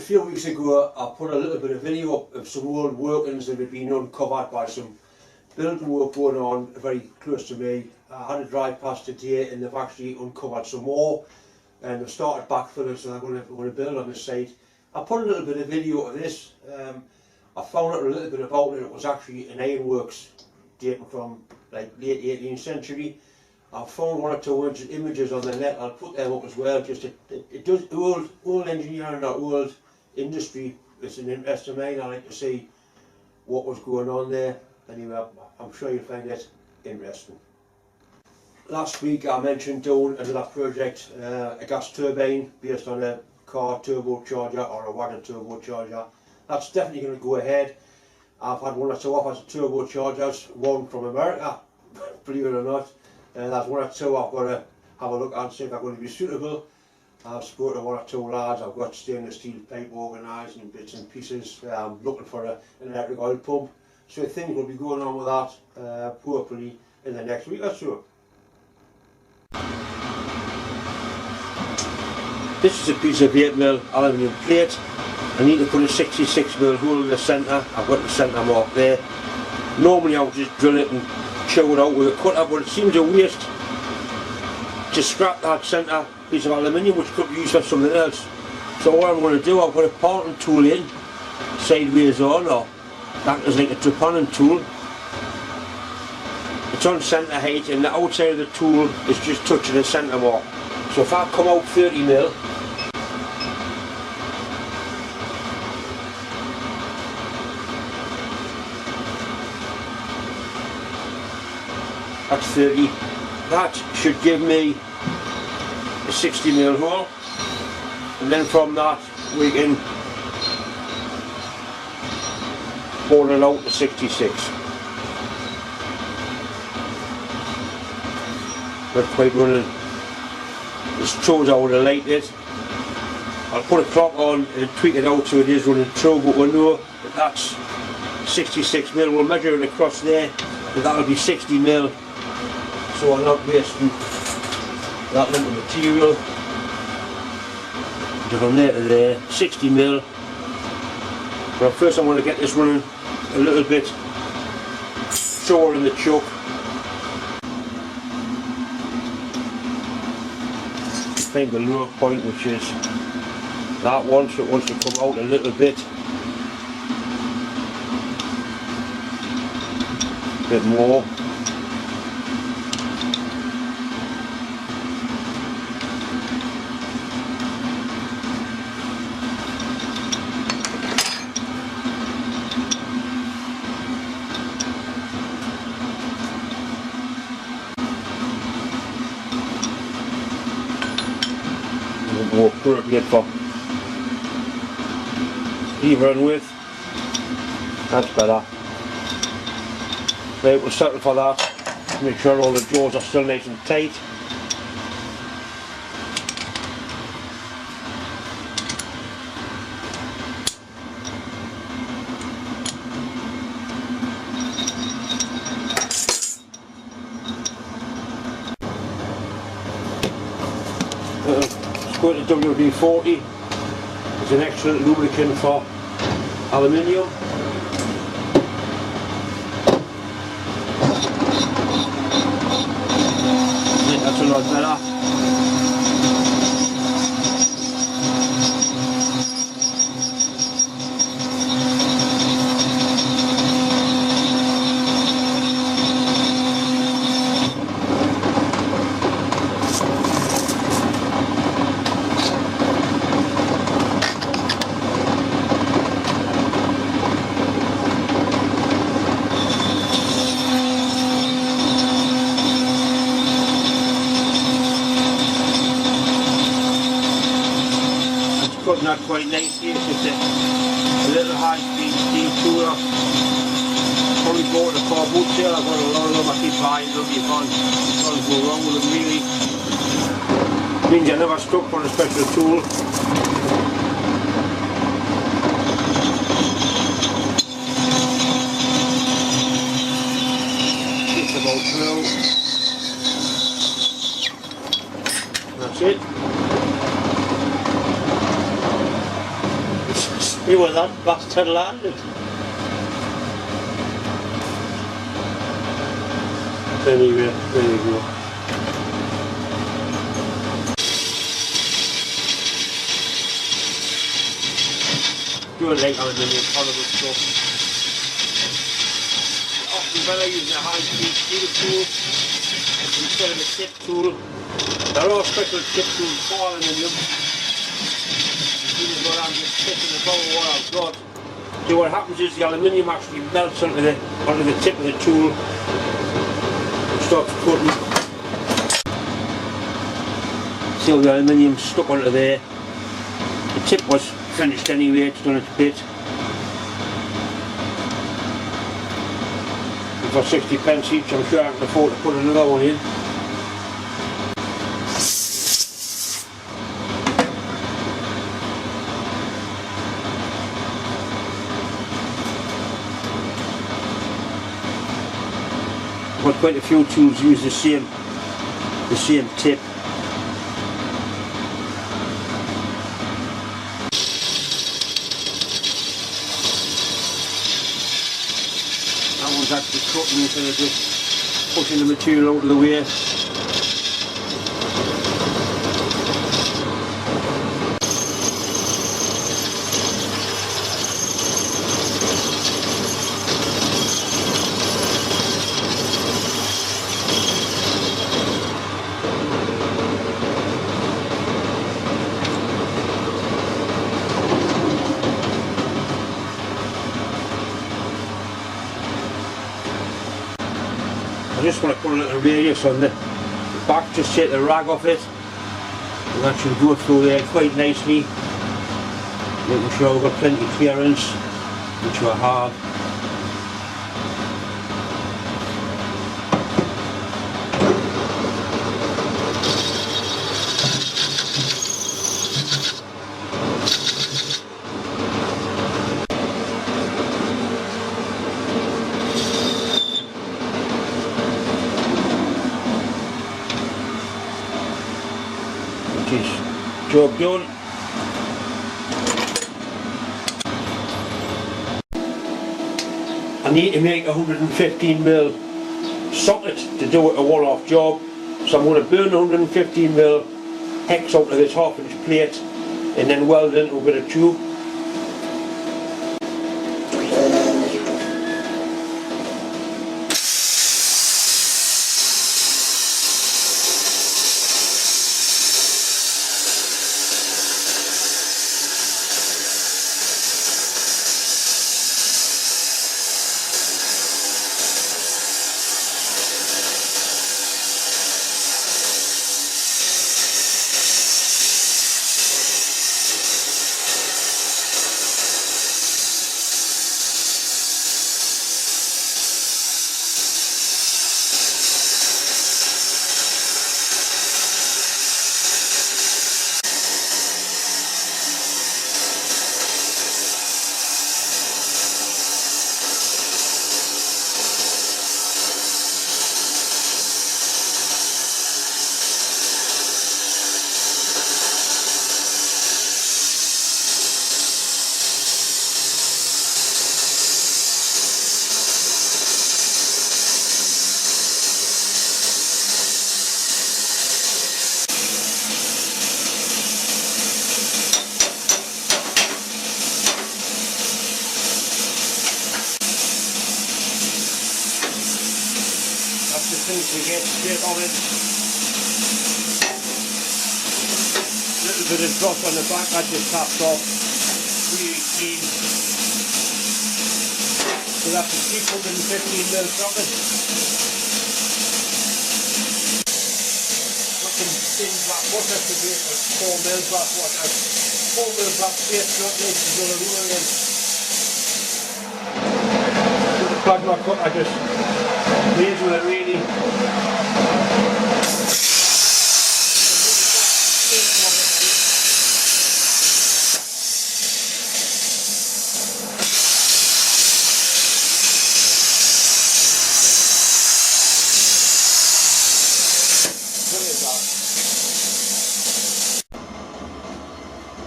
few weeks ago I put a little bit of video up of some old workings that had been uncovered by some building work going on very close to me. I had a drive past today and they've actually uncovered some more and they've started backfilling, so they're going to build on the site. I put a little bit of video of this. I found out a little bit about it. It was actually an ironworks dating from like late 18th century. I found one or two images on the net. I'll put them up as well. Just it does old engineering or old industry. It's an interest of mine. I like to see what was going on there. Anyway, I'm sure you'll find it interesting. Last week I mentioned doing another project, a gas turbine based on a car turbocharger or a wagon turbocharger. That's definitely going to go ahead. I've had one or two offers of turbochargers, one from America, believe it or not. There's one or two I've got to have a look at and see if they're going to be suitable. I've spoken to one or two lads. I've got stainless steel pipe organised in bits and pieces. I'm looking for an electric oil pump. So things will be going on with that hopefully in the next week or so. This is a piece of 8mm aluminium plate. I need to put a 66mm hole in the centre. I've got the centre mark there. Normally I would just drill it and chow it out with a cutter, but it seems a waste to scrap that centre piece of aluminium, which could be used for something else. So what I'm going to do, I've got a parting tool in, sideways on, or that is like a Trepan tool. It's on centre height and the outside of the tool is just touching the centre mark. So if I come out 30mm, that's 30. That should give me a 60mm hole, and then from that we can bore it out to 66. Not quite running. This shows how to light it. I'll put a clock on and tweak it out so it is running true, but we know that that's 66mm. We'll measure it across there, and that'll be 60mm. So I'm not wasting that little material. From there to there, 60mm. But first I'm going to get this running a little bit shorter in the chuck. Find the lower point, which is that one, so it wants to come out a little bit more. More appropriate for lever and width. That's better. Right, we'll settle for that. Make sure all the jaws are still nice and tight. Going to WD-40. It's an excellent lubricant for aluminium. That's a lot better. Cutting that quite nicely. It's just a little high-speed steam cooler. Probably bought a car boot sale. I've got a lot of them. I keep buying them. You can't go wrong with them really. Means I never stuck on a special tool. Just about through. That's it. See where that bastard landed? Anyway, there you go. Don't like aluminium, horrible stuff. Often better using a high-speed steel tool instead of a tip tool. There are special tip tools for aluminium. This is what I'm just tipping the bottle what I've got. So what happens is the aluminium actually melts onto the tip of the tool and starts cutting. See how the aluminium stuck onto there. The tip was finished anyway, it's done its bit. And for 60p each, I'm sure I can afford to put another one in. But quite a few tools use the same tip. That one's actually cutting instead of just pushing the material out of the way. I just want to put a little radius on the back, just take the rag off it, and that should go through there quite nicely, making sure we've got plenty of clearance, which we have. Job done. I need to make a 115mm socket to do a one-off job, so I'm going to burn 115mm hex out of this 1/2 inch plate and then weld it into a bit of tube. To get straight on it. Little bit of dross on the back, that just tapped off. Really clean. So that's a 315mm socket. Got some thin black butter to make a 4mm black butter. 4mm black space, not next to the ruler again. With the plasma cut, I just plays with it really.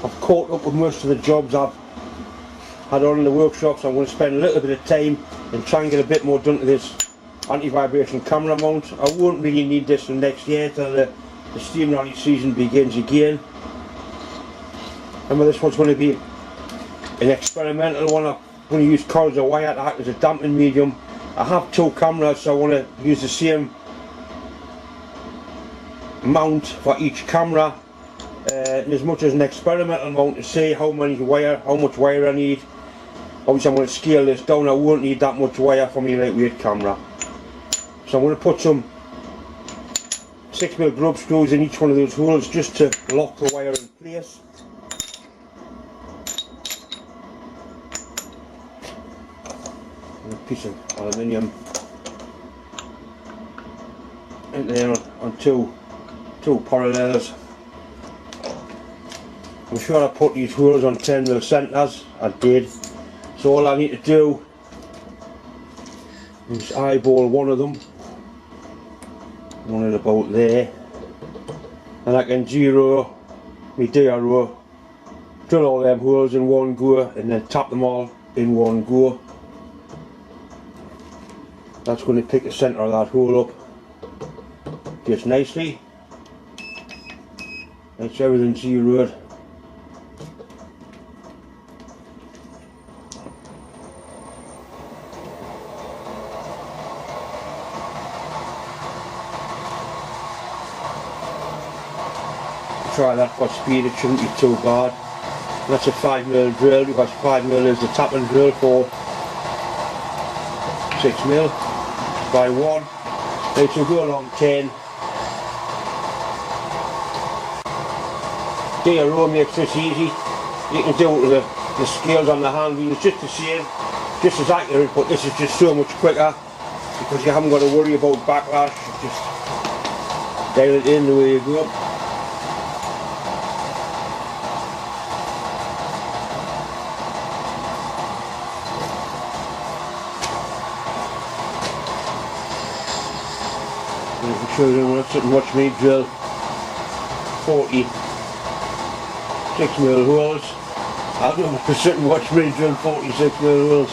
I've caught up with most of the jobs I've had on in the workshop, so I'm going to spend a little bit of time and try and get a bit more done to this anti-vibration camera mount. I won't really need this till next year, till the steam rally season begins again. Remember, this one's going to be an experimental one. I'm going to use coils of wire to act as a damping medium. I have two cameras, so I want to use the same mount for each camera, and as much as an experimental mount to see how much wire I need. Obviously I'm going to scale this down. I won't need that much wire for my lightweight camera, so I'm going to put some 6mm grub screws in each one of those holes just to lock the wire in place. And a piece of aluminium in there on two parallels. I'm sure I put these holes on 10mm centres. I did. So all I need to do is eyeball one of them, one at about there, and I can zero my DRO, drill all them holes in one go, and then tap them all in one go. That's going to pick the centre of that hole up just nicely. That's everything zeroed. Try that for speed, it shouldn't be too bad. That's a 5mm drill, because 5mm is the tapping drill for 6mm by 1. Right, so go along 10. DRO makes this easy. You can do it with the scales on the hand wheels just the same, just as accurate, but this is just so much quicker because you haven't got to worry about backlash. Just dial it in the way you go. I'm sure you want to watch me drill 40 6mm holes. I don't want to sit and watch me drill 46mm holes.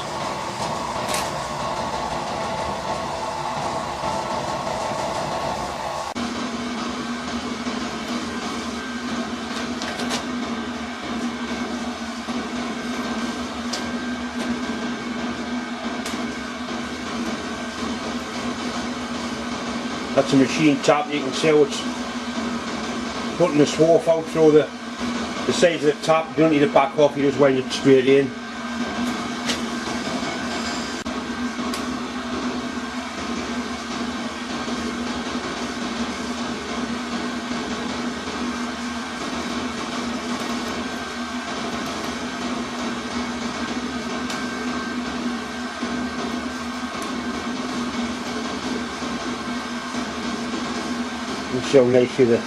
That's a machine tap. You can see how it's putting the swarf out through the sides of the tap. You don't need to back off, you just wind it straight in. You see how nicely the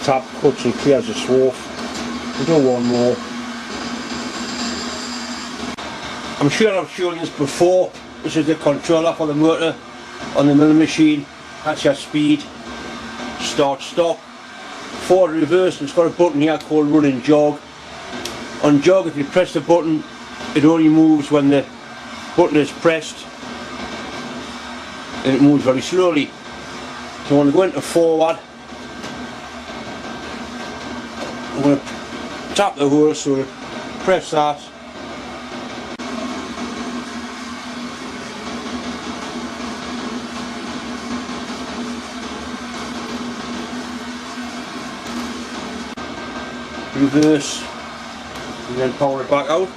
tap cuts and clears the swarf. We'll do one more. I'm sure I've shown this before. This is the controller for the motor on the milling machine. That's your speed, start, stop. For reverse, it's got a button here called run and jog. On jog, if you press the button, it only moves when the button is pressed, and it moves very slowly. So when I go into forward, I'm going to tap the hole, so press that. Reverse, and then power it back out.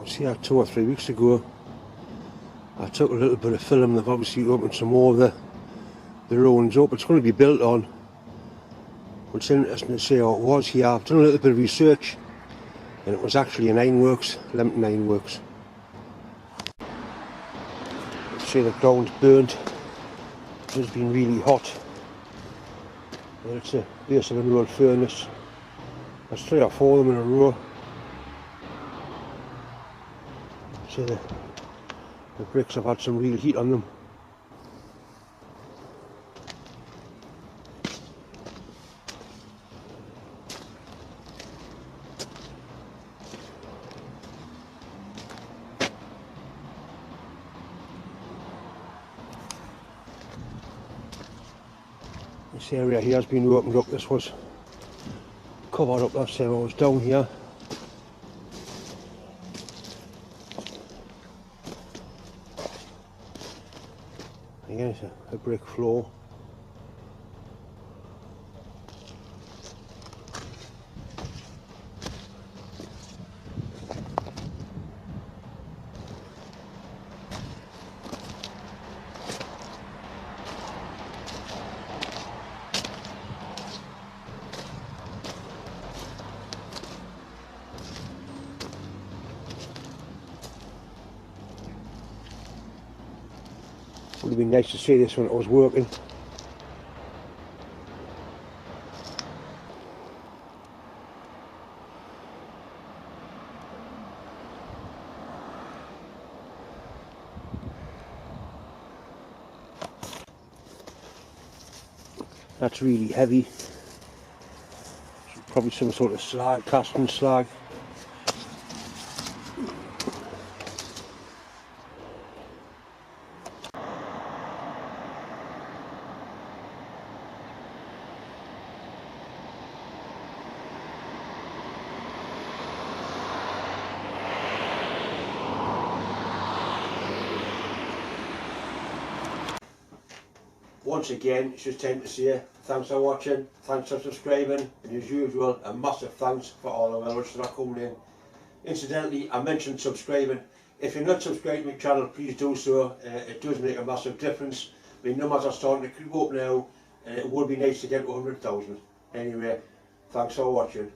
See how 2 or 3 weeks ago I took a little bit of film. They've obviously opened some more of the ruins up. It's going to be built on. It's interesting to see how it was here. I've done a little bit of research, and it was actually an ironworks, Lempton Ironworks. See, the ground's burnt. It's been really hot. And it's a base of an old furnace. There's 3 or 4 of them in a row. See, the bricks have had some real heat on them. This area here has been opened up. This was covered up last time I was down here. Again, it's a brick floor. Would have been nice to see this when it was working. That's really heavy. Probably some sort of slag, casting slag. Once again, it's just time to say thanks for watching, thanks for subscribing, and as usual, a massive thanks for all the well wishes that are coming in. Incidentally, I mentioned subscribing. If you're not subscribed to my channel, please do so. It does make a massive difference. My numbers are starting to creep up now, and it would be nice to get to 100,000. Anyway, thanks for watching.